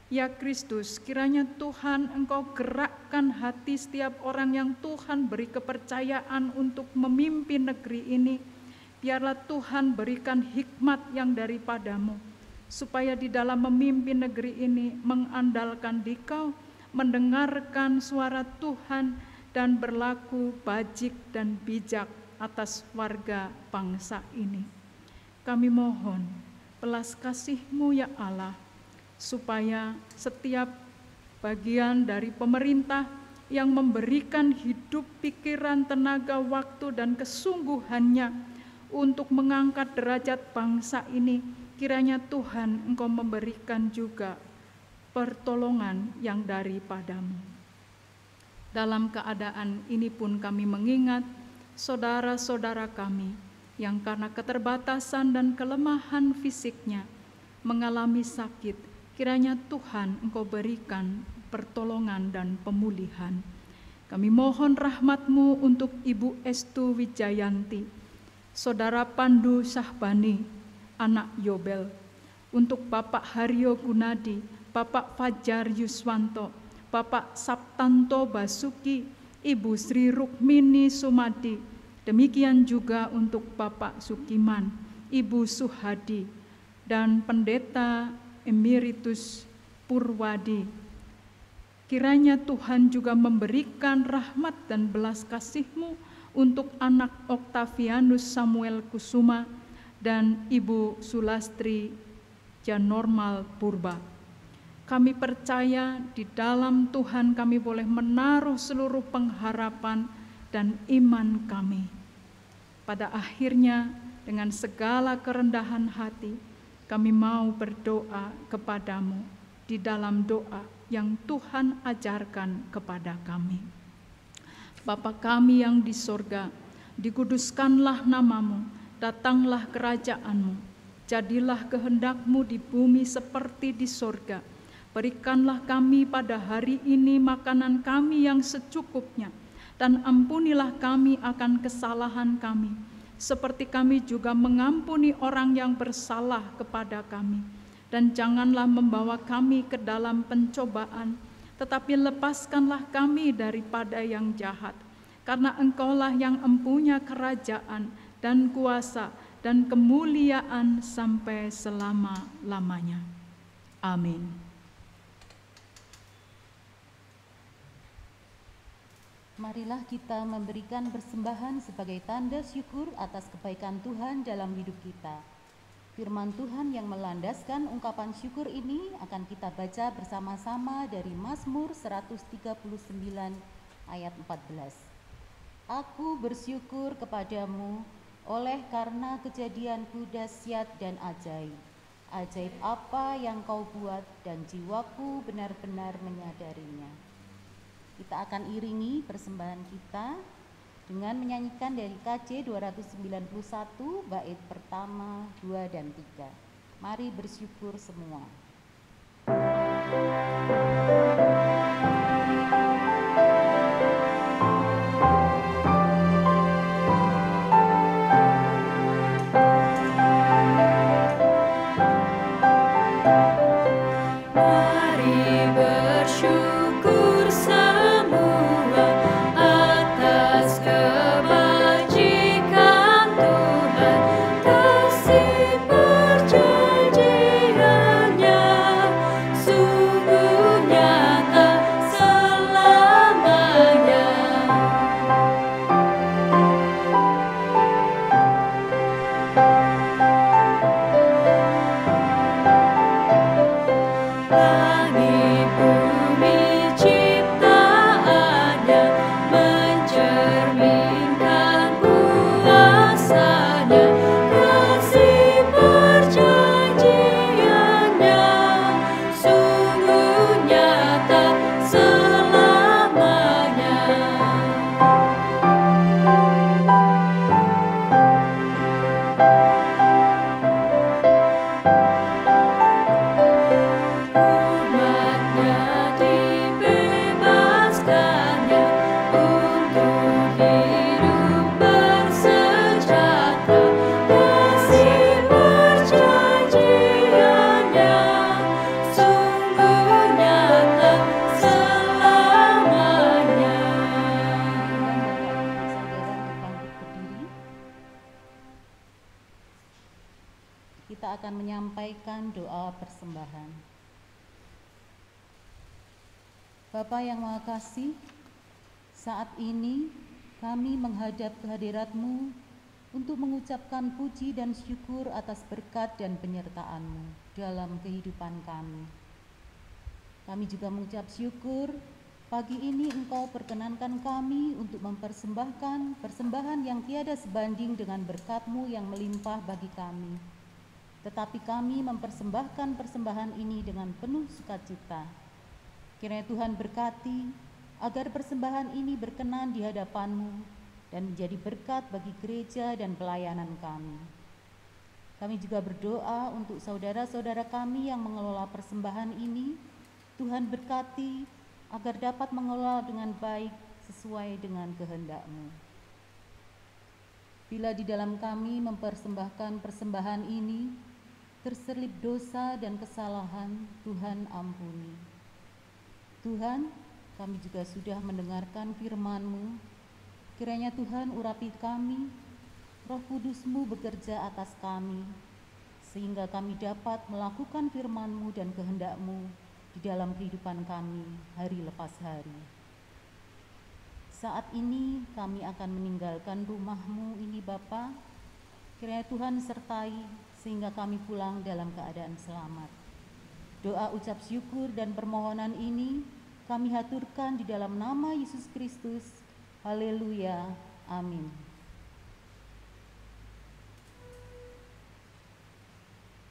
S2: Ya Kristus, kiranya Tuhan Engkau gerakkan hati setiap orang yang Tuhan beri kepercayaan untuk memimpin negeri ini. Biarlah Tuhan berikan hikmat yang daripada-Mu, supaya di dalam memimpin negeri ini mengandalkan Dikau, mendengarkan suara Tuhan, dan berlaku bajik dan bijak atas warga bangsa ini. Kami mohon belas kasih-Mu ya Allah, supaya setiap bagian dari pemerintah yang memberikan hidup, pikiran, tenaga, waktu, dan kesungguhannya untuk mengangkat derajat bangsa ini, kiranya Tuhan Engkau memberikan juga pertolongan yang daripada-Mu. Dalam keadaan ini pun kami mengingat saudara-saudara kami yang karena keterbatasan dan kelemahan fisiknya mengalami sakit, kiranya Tuhan Engkau berikan pertolongan dan pemulihan. Kami mohon rahmat-Mu untuk Ibu Estu Wijayanti, Saudara Pandu Syahbani, anak Yobel, untuk Bapak Haryo Gunadi, Bapak Fajar Yuswanto, Bapak Sabtanto Basuki, Ibu Sri Rukmini Sumadi, demikian juga untuk Bapak Sukiman, Ibu Suhadi, dan Pendeta Emeritus Purwadi. Kiranya Tuhan juga memberikan rahmat dan belas kasih-Mu untuk anak Oktavianus Samuel Kusuma dan Ibu Sulastri Janormal Purba. Kami percaya di dalam Tuhan kami boleh menaruh seluruh pengharapan dan iman kami. Pada akhirnya dengan segala kerendahan hati kami mau berdoa kepada-Mu di dalam doa yang Tuhan ajarkan kepada kami. Bapa kami yang di sorga, dikuduskanlah nama-Mu, datanglah kerajaan-Mu, jadilah kehendak-Mu di bumi seperti di sorga. Berikanlah kami pada hari ini makanan kami yang secukupnya, dan ampunilah kami akan kesalahan kami, seperti kami juga mengampuni orang yang bersalah kepada kami. Dan janganlah membawa kami ke dalam pencobaan, tetapi lepaskanlah kami daripada yang jahat. Karena Engkaulah yang empunya kerajaan dan kuasa dan kemuliaan sampai selama-lamanya. Amin.
S6: Marilah kita memberikan persembahan sebagai tanda syukur atas kebaikan Tuhan dalam hidup kita. Firman Tuhan yang melandaskan ungkapan syukur ini akan kita baca bersama-sama dari Mazmur 139 ayat 14. Aku bersyukur kepadamu oleh karena kejadianku dahsyat dan ajaib. Ajaib apa yang Kau buat dan jiwaku benar-benar menyadarinya. Kita akan iringi persembahan kita dengan menyanyikan dari KJ 291 bait pertama, 2 dan 3. Mari bersyukur semua. kita akan menyampaikan doa persembahan. Bapa yang Maha Kasih, saat ini kami menghadap kehadirat-Mu untuk mengucapkan puji dan syukur atas berkat dan penyertaan-Mu dalam kehidupan kami. Kami juga mengucap syukur pagi ini Engkau perkenankan kami untuk mempersembahkan persembahan yang tiada sebanding dengan berkat-Mu yang melimpah bagi kami. Tetapi kami mempersembahkan persembahan ini dengan penuh sukacita. Kiranya Tuhan berkati agar persembahan ini berkenan di hadapan-Mu dan menjadi berkat bagi gereja dan pelayanan kami. Kami juga berdoa untuk saudara-saudara kami yang mengelola persembahan ini. Tuhan berkati agar dapat mengelola dengan baik sesuai dengan kehendak-Mu. Bila di dalam kami mempersembahkan persembahan ini terselip dosa dan kesalahan, Tuhan ampuni. Tuhan, kami juga sudah mendengarkan firman-Mu. Kiranya Tuhan urapi kami, Roh Kudus-Mu bekerja atas kami, sehingga kami dapat melakukan firman-Mu dan kehendak-Mu di dalam kehidupan kami hari lepas hari. Saat ini kami akan meninggalkan rumah-Mu ini Bapa. Kiranya Tuhan sertai sehingga kami pulang dalam keadaan selamat. Doa ucap syukur dan permohonan ini kami haturkan di dalam nama Yesus Kristus. Haleluya. Amin.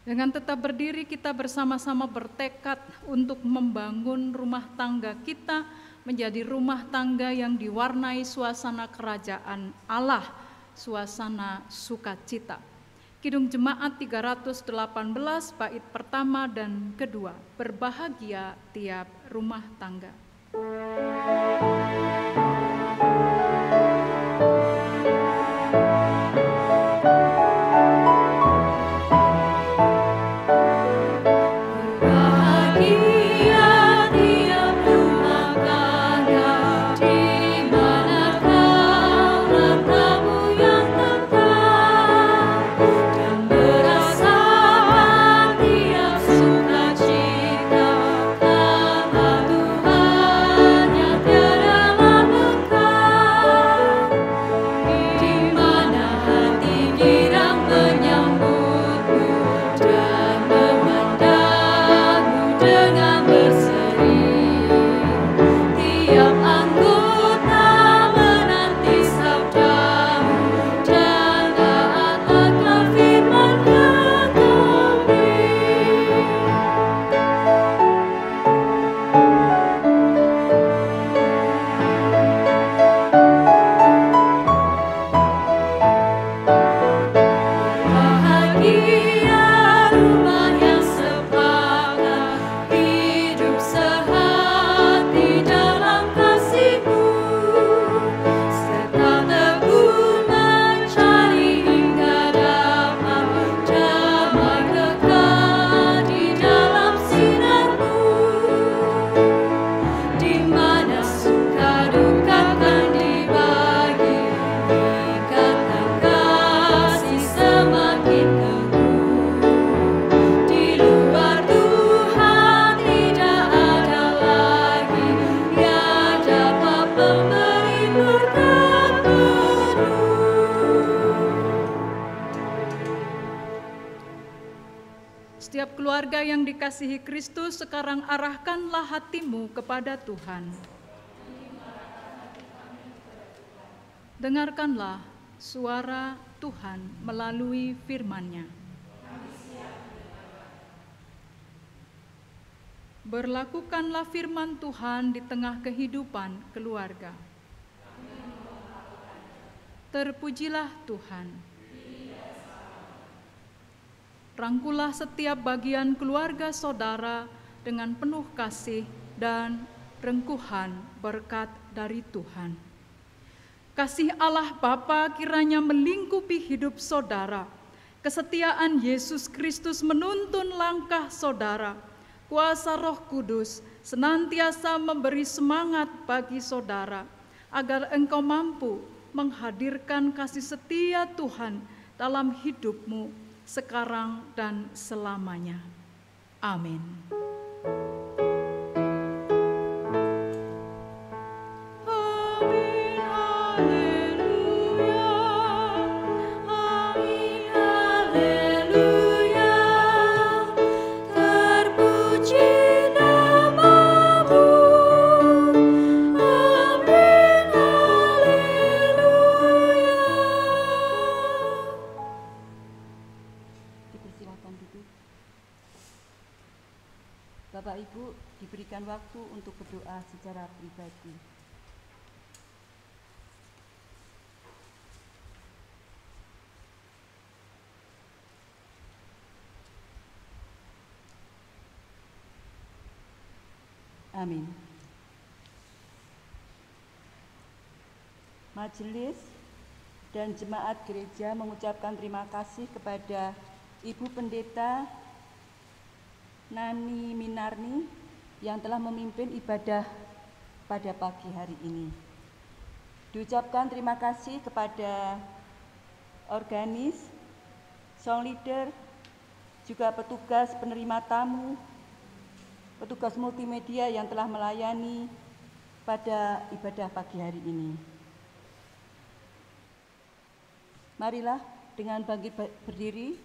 S2: Dengan tetap berdiri kita bersama-sama bertekad untuk membangun rumah tangga kita menjadi rumah tangga yang diwarnai suasana kerajaan Allah, suasana sukacita. Kidung Jemaat 318 bait pertama dan kedua, berbahagia tiap rumah tangga. Setiap keluarga yang dikasihi Kristus, sekarang arahkanlah hatimu kepada Tuhan. Dengarkanlah suara Tuhan melalui firman-Nya. Berlakukanlah firman Tuhan di tengah kehidupan keluarga. Terpujilah Tuhan. Rangkulah setiap bagian keluarga saudara dengan penuh kasih dan rengkuhan berkat dari Tuhan. Kasih Allah Bapa kiranya melingkupi hidup saudara. Kesetiaan Yesus Kristus menuntun langkah saudara. Kuasa Roh Kudus senantiasa memberi semangat bagi saudara agar engkau mampu menghadirkan kasih setia Tuhan dalam hidupmu sekarang dan selamanya. Amin.
S1: Bapak Ibu diberikan waktu untuk berdoa secara pribadi. Amin. Majelis dan jemaat gereja mengucapkan terima kasih kepada Ibu Pendeta Nani Minarni yang telah memimpin ibadah pada pagi hari ini. Diucapkan terima kasih kepada organis, song leader, juga petugas penerima tamu, petugas multimedia yang telah melayani pada ibadah pagi hari ini. Marilah dengan bangkit berdiri,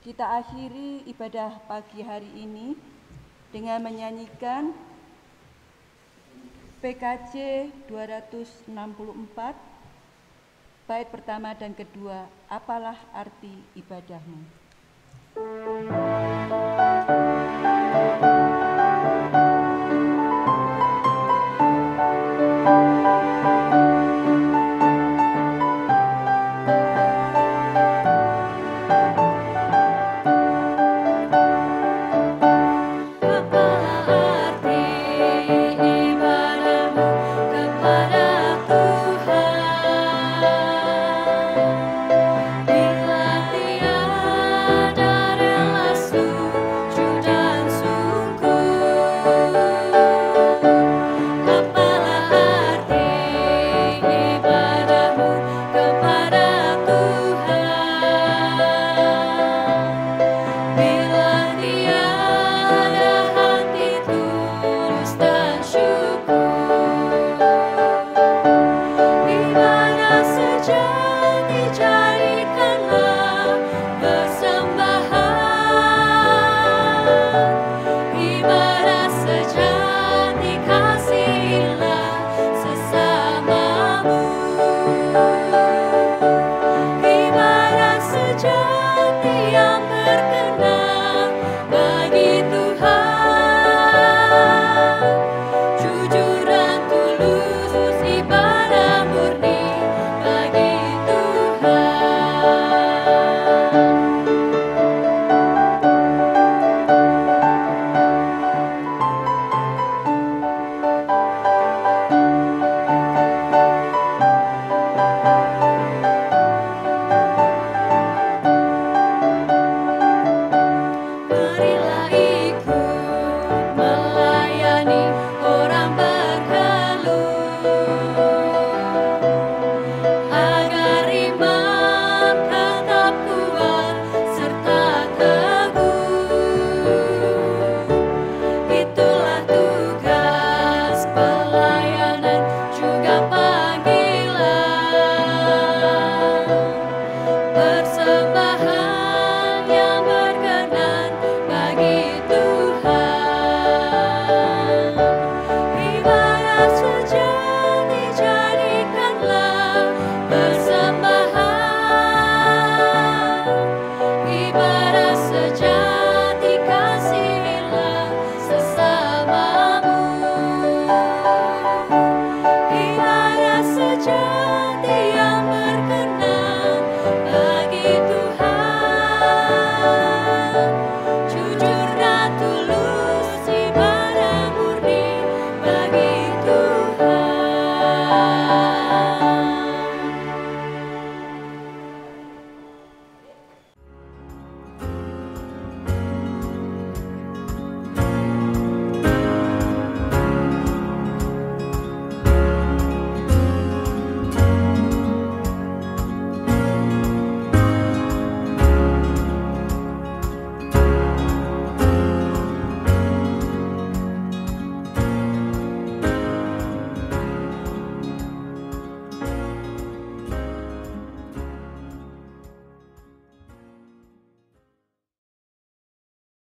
S1: kita akhiri ibadah pagi hari ini dengan menyanyikan PKJ 264, bait pertama dan kedua, apalah arti ibadahmu.